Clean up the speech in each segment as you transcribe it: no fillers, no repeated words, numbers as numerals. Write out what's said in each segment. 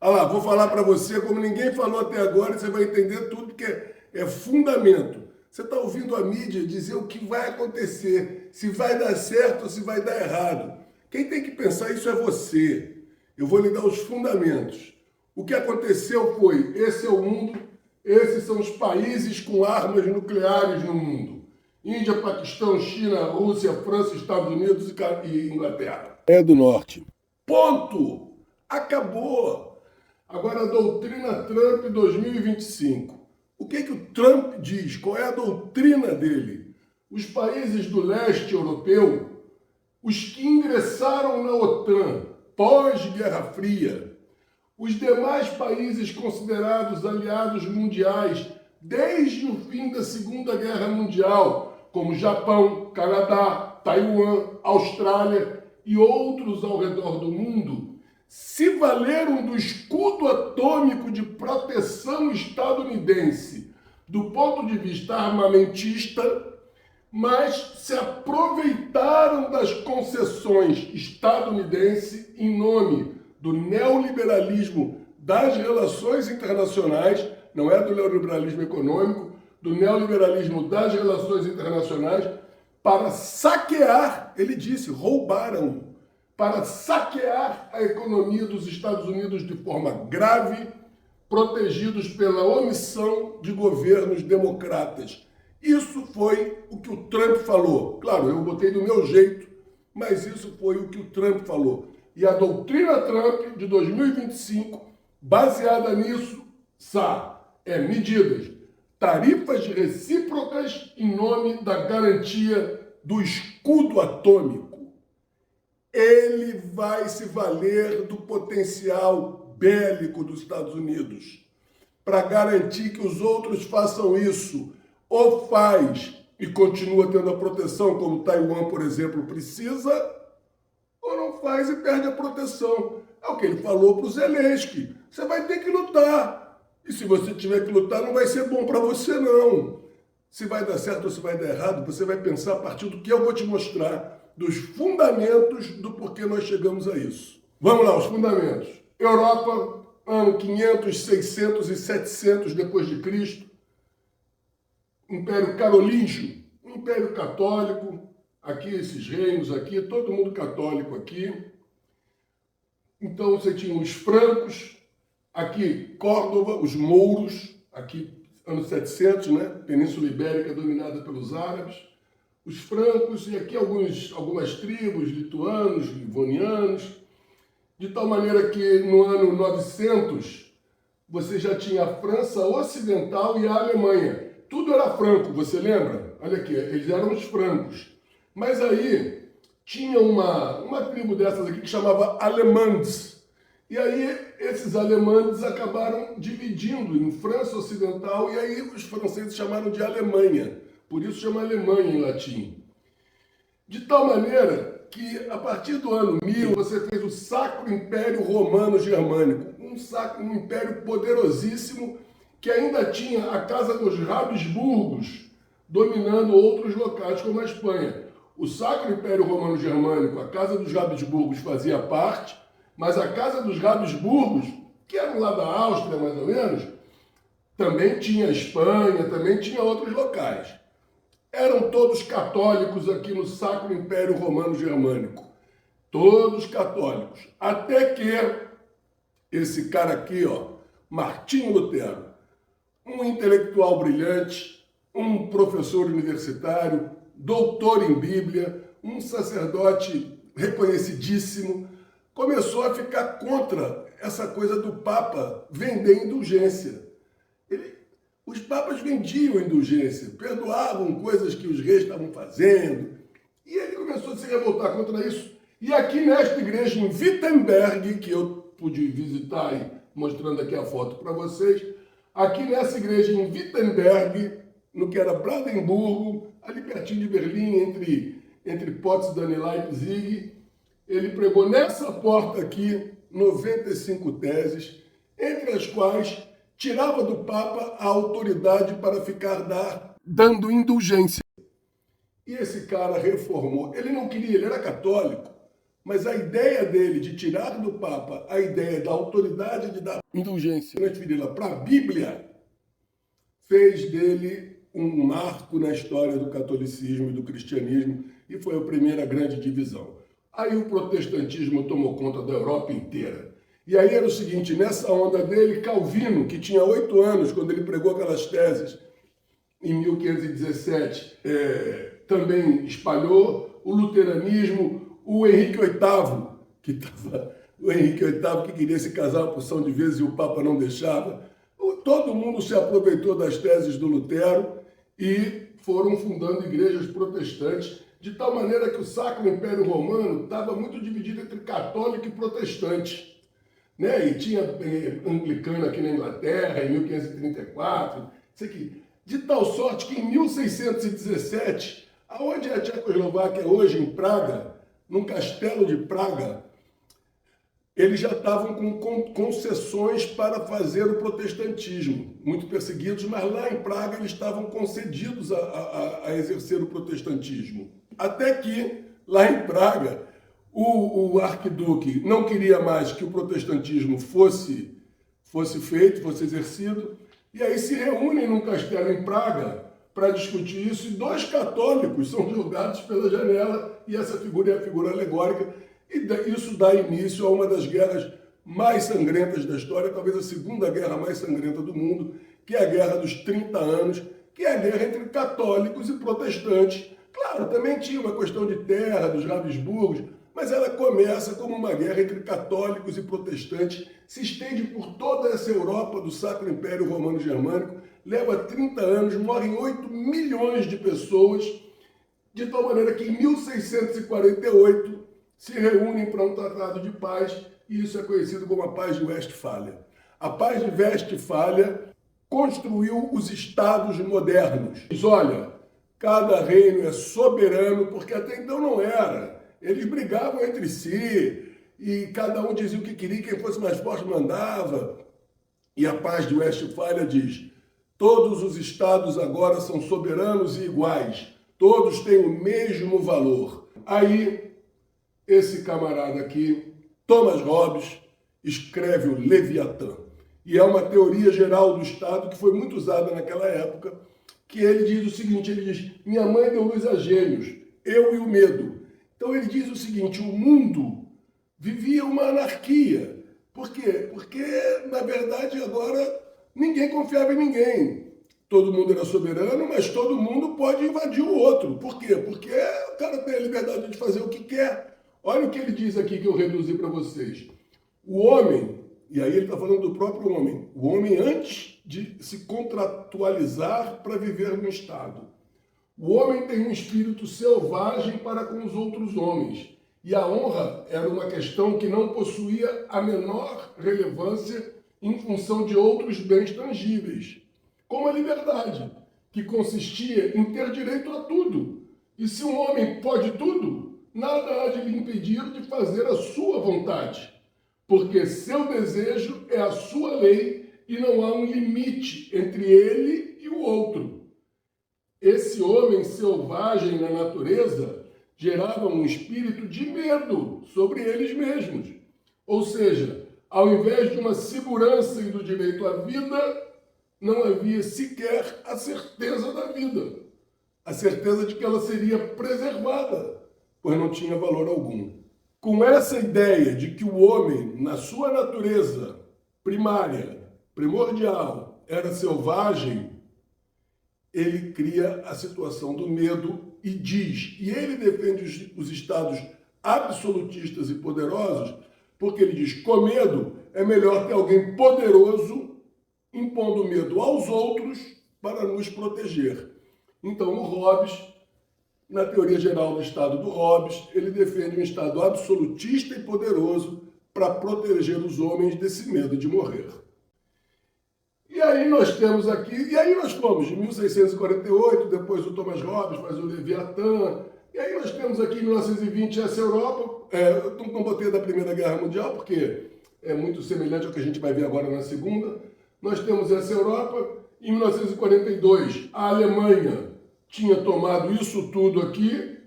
Olha lá, vou falar para você como ninguém falou até agora e você vai entender tudo, porque é fundamento. Você está ouvindo a mídia dizer o que vai acontecer, se vai dar certo ou se vai dar errado. Quem tem que pensar isso é você. Eu vou lhe dar os fundamentos. O que aconteceu foi, esse é o mundo, esses são os países com armas nucleares no mundo. Índia, Paquistão, China, Rússia, França, Estados Unidos e Inglaterra. É do norte. Ponto! Acabou! Agora a doutrina Trump 2025. O que o Trump diz? Qual é a doutrina dele? Os países do leste europeu, os que ingressaram na OTAN pós-Guerra Fria, os demais países considerados aliados mundiais desde o fim da Segunda Guerra Mundial, como Japão, Canadá, Taiwan, Austrália e outros ao redor do mundo, se valeram do escudo atômico de proteção estadunidense do ponto de vista armamentista, mas se aproveitaram das concessões estadunidenses em nome do neoliberalismo das relações internacionais, não é do neoliberalismo econômico, do neoliberalismo das relações internacionais, para saquear, ele disse, roubaram, para saquear a economia dos Estados Unidos de forma grave, protegidos pela omissão de governos democratas. Isso foi o que o Trump falou. Claro, eu botei do meu jeito, mas isso foi o que o Trump falou. E a doutrina Trump de 2025, baseada nisso, é medidas, tarifas recíprocas em nome da garantia do escudo atômico. Ele vai se valer do potencial bélico dos Estados Unidos para garantir que os outros façam isso. Ou faz e continua tendo a proteção, como Taiwan, por exemplo, precisa, ou não faz e perde a proteção. É o que ele falou para o Zelensky. Você vai ter que lutar. E se você tiver que lutar, não vai ser bom para você, não. Se vai dar certo ou se vai dar errado, você vai pensar a partir do que eu vou te mostrar, dos fundamentos do porquê nós chegamos a isso. Vamos lá, os fundamentos. Europa, ano 500, 600 e 700 depois de Cristo. Império Carolíngio, Império Católico, aqui esses reinos aqui, todo mundo católico aqui. Então você tinha os francos, aqui Córdoba, os mouros, aqui anos 700, né? Península Ibérica dominada pelos árabes. Os francos e aqui algumas tribos, lituanos, livonianos, de tal maneira que no ano 900 você já tinha a França Ocidental e a Alemanha. Tudo era franco, você lembra? Olha aqui, eles eram os francos. Mas aí tinha uma tribo dessas aqui que chamava alemães. E aí esses alemães acabaram dividindo em França Ocidental e aí os franceses chamaram de Alemanha. Por isso chama Alemanha em latim. De tal maneira que a partir do ano 1000 você fez o Sacro Império Romano Germânico. Um império poderosíssimo que ainda tinha a Casa dos Habsburgos dominando outros locais, como a Espanha. O Sacro Império Romano Germânico, a Casa dos Habsburgos fazia parte, mas a Casa dos Habsburgos, que era lá da Áustria, mais ou menos, também tinha a Espanha, também tinha outros locais. Eram todos católicos aqui no Sacro Império Romano Germânico. Todos católicos. Até que esse cara aqui, Martinho Lutero, um intelectual brilhante, um professor universitário, doutor em Bíblia, um sacerdote reconhecidíssimo, começou a ficar contra essa coisa do Papa vender indulgência. Os papas vendiam indulgência, perdoavam coisas que os reis estavam fazendo, e ele começou a se revoltar contra isso. E aqui nesta igreja em Wittenberg, que eu pude visitar e mostrando aqui a foto para vocês, aqui nessa igreja em Wittenberg, no que era Brandenburgo, ali pertinho de Berlim, entre Potsdam e Leipzig, ele pregou nessa porta aqui 95 teses, entre as quais tirava do Papa a autoridade para ficar dando indulgência. E esse cara reformou. Ele não queria, ele era católico, Mas a ideia dele de tirar do Papa a ideia da autoridade de dar indulgência, transferi-la para a Bíblia, fez dele um marco na história do catolicismo e do cristianismo e foi a primeira grande divisão. Aí o protestantismo tomou conta da Europa inteira. E aí era o seguinte, nessa onda dele, Calvino, que tinha 8 anos quando ele pregou aquelas teses em 1517, também espalhou o luteranismo, o Henrique VIII, que queria se casar uma porção de vezes e o Papa não deixava. Todo mundo se aproveitou das teses do Lutero e foram fundando igrejas protestantes, de tal maneira que o Sacro Império Romano estava muito dividido entre católico e protestante. Né? E tinha anglicano aqui na Inglaterra, em 1534, isso aqui. De tal sorte que em 1617, aonde é a Tchecoslováquia hoje, em Praga, num castelo de Praga, eles já estavam com concessões para fazer o protestantismo, muito perseguidos, mas lá em Praga eles estavam concedidos a exercer o protestantismo. Até que, lá em Praga, o arquiduque não queria mais que o protestantismo fosse feito, fosse exercido, e aí se reúnem num castelo em Praga para discutir isso, e 2 católicos são jogados pela janela, e essa figura é a figura alegórica, e isso dá início a uma das guerras mais sangrentas da história, talvez a segunda guerra mais sangrenta do mundo, que é a Guerra dos 30 Anos, que é a guerra entre católicos e protestantes. Claro, também tinha uma questão de terra, dos Habsburgos, mas ela começa como uma guerra entre católicos e protestantes, se estende por toda essa Europa do Sacro Império Romano Germânico, leva 30 anos, morrem 8 milhões de pessoas, de tal maneira que em 1648 se reúnem para um tratado de paz, e isso é conhecido como a Paz de Westfália. A Paz de Westfália construiu os estados modernos. Diz, olha, cada reino é soberano, porque até então não era. Eles brigavam entre si, e cada um dizia o que queria, quem fosse mais forte mandava. E a Paz de Westfália diz, todos os estados agora são soberanos e iguais, todos têm o mesmo valor. Aí, esse camarada aqui, Thomas Hobbes, escreve o Leviatã. E é uma teoria geral do Estado que foi muito usada naquela época, que ele diz o seguinte, ele diz, minha mãe deu luz a gêmeos, eu e o medo. Então ele diz o seguinte, o mundo vivia uma anarquia. Por quê? Porque, na verdade, agora ninguém confiava em ninguém. Todo mundo era soberano, mas todo mundo pode invadir o outro. Por quê? Porque o cara tem a liberdade de fazer o que quer. Olha o que ele diz aqui que eu reduzi para vocês. O homem, e aí ele está falando do próprio homem, o homem antes de se contratualizar para viver no Estado. O homem tem um espírito selvagem para com os outros homens. E a honra era uma questão que não possuía a menor relevância em função de outros bens tangíveis, como a liberdade, que consistia em ter direito a tudo. E se um homem pode tudo, nada há de lhe impedir de fazer a sua vontade, porque seu desejo é a sua lei e não há um limite entre ele e o outro. Esse homem selvagem na natureza gerava um espírito de medo sobre eles mesmos. Ou seja, ao invés de uma segurança e do direito à vida, não havia sequer a certeza da vida. A certeza de que ela seria preservada, pois não tinha valor algum. Com essa ideia de que o homem, na sua natureza primária, primordial, era selvagem, ele cria a situação do medo e diz, e ele defende os estados absolutistas e poderosos, porque ele diz, com medo é melhor ter alguém poderoso impondo medo aos outros para nos proteger. Então o Hobbes, na teoria geral do Estado do Hobbes, ele defende um Estado absolutista e poderoso para proteger os homens desse medo de morrer. E aí nós temos aqui, e aí nós fomos de 1648, depois o Thomas Hobbes faz o Leviatã, e aí nós temos aqui em 1920 essa Europa, eu não botei da Primeira Guerra Mundial, porque é muito semelhante ao que a gente vai ver agora na Segunda. Nós temos essa Europa, em 1942 a Alemanha tinha tomado isso tudo aqui,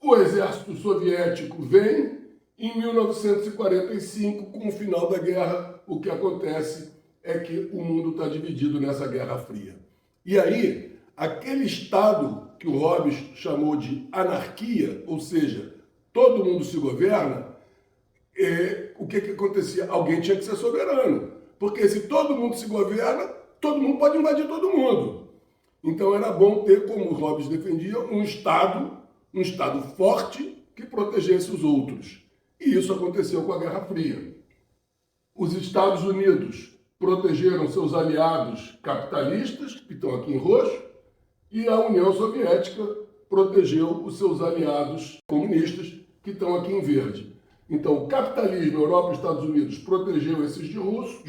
o exército soviético vem Em 1945, com o final da guerra, o que acontece é que o mundo está dividido nessa Guerra Fria. E aí, aquele estado que o Hobbes chamou de anarquia, ou seja, todo mundo se governa, o que acontecia? Alguém tinha que ser soberano. Porque se todo mundo se governa, todo mundo pode invadir todo mundo. Então era bom ter, como o Hobbes defendia, um Estado forte que protegesse os outros. E isso aconteceu com a Guerra Fria. Os Estados Unidos protegeram seus aliados capitalistas, que estão aqui em roxo, e a União Soviética protegeu os seus aliados comunistas, que estão aqui em verde. Então, o capitalismo, Europa e Estados Unidos, protegeu esses de roxo,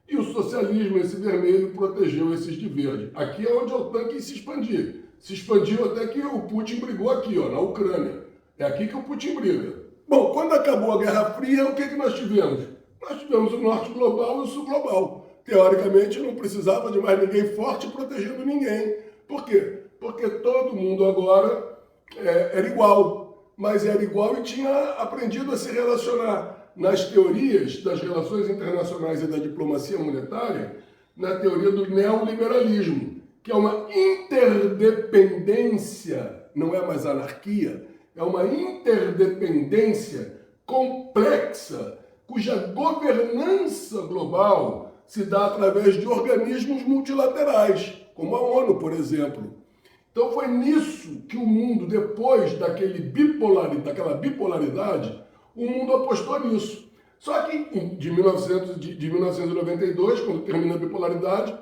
e o socialismo, esse vermelho, protegeu esses de verde. Aqui é onde a OTAN quis se expandir. Se expandiu até que o Putin brigou aqui, ó, na Ucrânia. É aqui que o Putin briga. Bom, quando acabou a Guerra Fria, o que nós tivemos? Nós tivemos o norte global e o sul global. Teoricamente, não precisava de mais ninguém forte protegendo ninguém. Por quê? Porque todo mundo agora era igual. Mas era igual e tinha aprendido a se relacionar nas teorias das relações internacionais e da diplomacia monetária, na teoria do neoliberalismo, que é uma interdependência, não é mais anarquia, é uma interdependência complexa, cuja governança global se dá através de organismos multilaterais, como a ONU, por exemplo. Então foi nisso que o mundo, depois daquela bipolaridade, o mundo apostou nisso. Só que de 1992, quando termina a bipolaridade,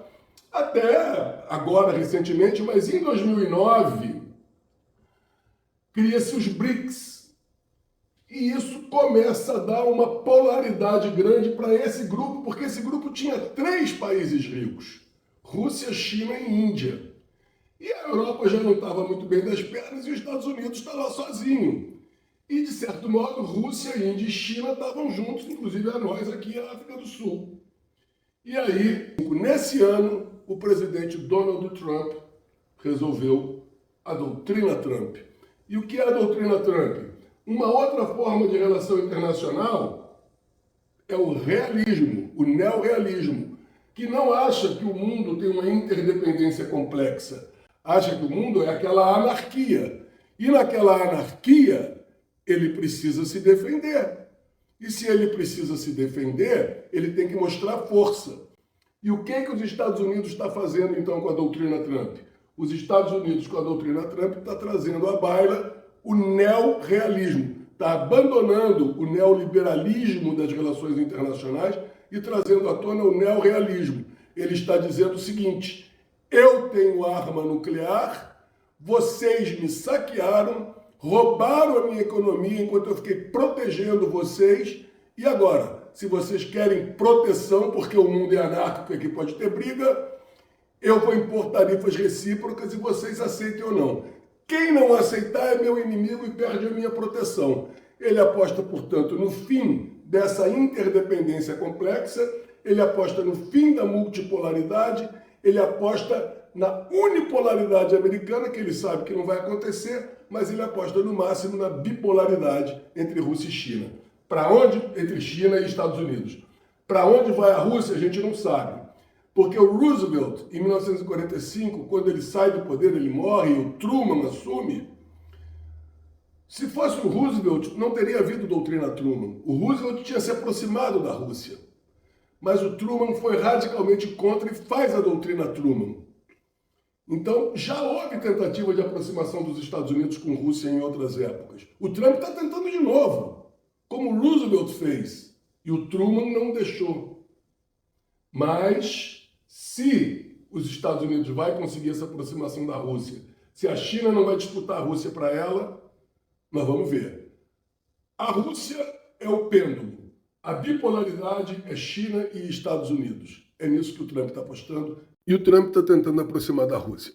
até agora, recentemente, mas em 2009, cria-se os BRICS. E isso começa a dar uma polaridade grande para esse grupo, porque esse grupo tinha 3 países ricos: Rússia, China e Índia. E a Europa já não estava muito bem das pernas e os Estados Unidos estavam sozinho. E, de certo modo, Rússia, Índia e China estavam juntos, inclusive a nós aqui na África do Sul. E aí, nesse ano, o presidente Donald Trump resolveu a doutrina Trump. E o que é a doutrina Trump? Uma outra forma de relação internacional é o realismo, o neorrealismo, que não acha que o mundo tem uma interdependência complexa. Acha que o mundo é aquela anarquia. E naquela anarquia, ele precisa se defender. E se ele precisa se defender, ele tem que mostrar força. E o que os Estados Unidos está fazendo, então, com a doutrina Trump? Os Estados Unidos, com a doutrina Trump, está trazendo à baila o neorrealismo. Está abandonando o neoliberalismo das relações internacionais e trazendo à tona o neorrealismo. Ele está dizendo o seguinte: eu tenho arma nuclear, vocês me saquearam, roubaram a minha economia enquanto eu fiquei protegendo vocês, e agora, se vocês querem proteção, porque o mundo é anárquico e aqui pode ter briga, eu vou impor tarifas recíprocas e vocês aceitem ou não. Quem não aceitar é meu inimigo e perde a minha proteção. Ele aposta, portanto, no fim dessa interdependência complexa, ele aposta no fim da multipolaridade, ele aposta na unipolaridade americana, que ele sabe que não vai acontecer, mas ele aposta no máximo na bipolaridade entre Rússia e China. Para onde? Entre China e Estados Unidos. Para onde vai a Rússia, a gente não sabe. Porque o Roosevelt, em 1945, quando ele sai do poder, ele morre, e o Truman assume. Se fosse o Roosevelt, não teria havido doutrina Truman. O Roosevelt tinha se aproximado da Rússia. Mas o Truman foi radicalmente contra e faz a doutrina Truman. Então, já houve tentativa de aproximação dos Estados Unidos com a Rússia em outras épocas. O Trump está tentando de novo, como o Roosevelt fez, e o Truman não deixou. Mas, se os Estados Unidos vai conseguir essa aproximação da Rússia, se a China não vai disputar a Rússia para ela, nós vamos ver. A Rússia é o pêndulo. A bipolaridade é China e Estados Unidos. É nisso que o Trump está apostando. E o Trump está tentando aproximar da Rússia.